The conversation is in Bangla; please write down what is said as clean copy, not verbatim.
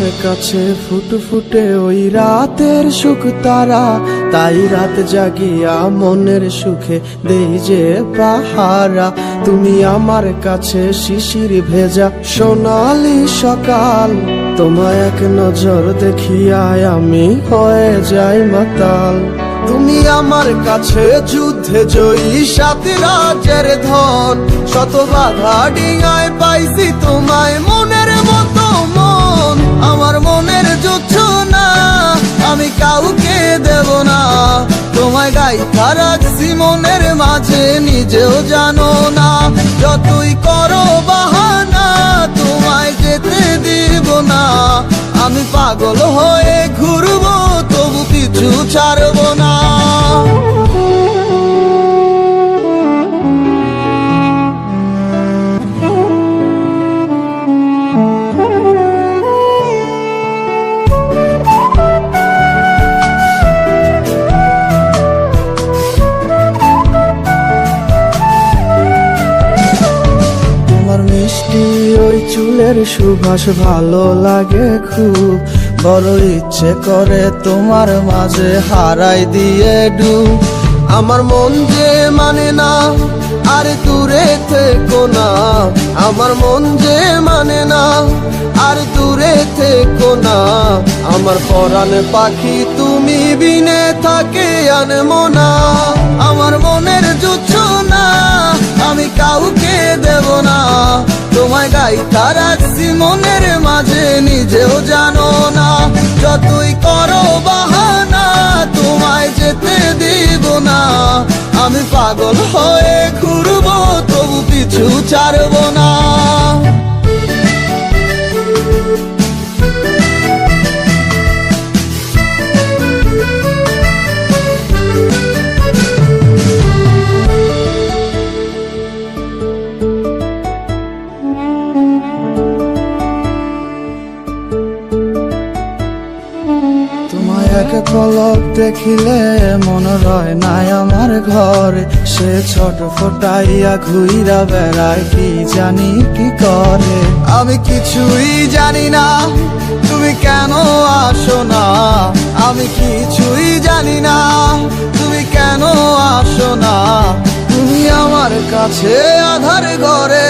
আমার কাছে ফুটফুটে ওই রাতের সুখ তারা, তাই রাত জাগিয়া মনের সুখে দেই যে পাহারা। তুমি আমার কাছে শিশির ভেজা সোনালি সকাল, তোমায় এক নজর দেখিয়ায় আমি হয়ে যাই মাতাল। তুমি আমার কাছে যুদ্ধে জয়ী সাত রাজের ধন, শত বাধা ডিঙায় পাইছি তোমায় মনের মতো মন। আমার মনের যুদ্ধ না আমি কাউকে দেব না, তোমায় গাইথা রাখছি মনের মাঝে নিজেও জানো না। যতই করো বাহানা তোমায় যেতে দিব না, আমি পাগল হয়ে ঘুরবো তবু কিছু ছাড়বো না। মিষ্টি ওই চুলের সুবাস ভালো লাগে খুব, বড় ইচ্ছে করে তোমার মাঝে হারাই দিয়ে ডুব। আমার মন যে মানে না আর দূরে থেকো না, আমার মন যে মানে না আর দূরে থেকো না। আমার পরাণ পাখি তুমি বিনে থাকে আনমো না, আমার মনের যুদ্ধ না আমি কাউকে দেব না। তোমায় গাইথা রাখছি মনের মাঝে নিজেও জানো না, যতই করো বাহানা তোমায় যেতে দিব না। আমি পাগল হয়ে ঘুরবো তবু পিছু ছাড়বো না। এক পলক দেখিলে মন রয় নাই আমার ঘরে, সে ছোট ফোটাইয়া ঘুইরা বেড়ায় কি জানি কি করে। আমি কিছুই জানি না তুমি কেন আসো না, আমি কিছুই জানি না তুমি কেন আসো না। তুমি আমার কাছে আধার ঘরে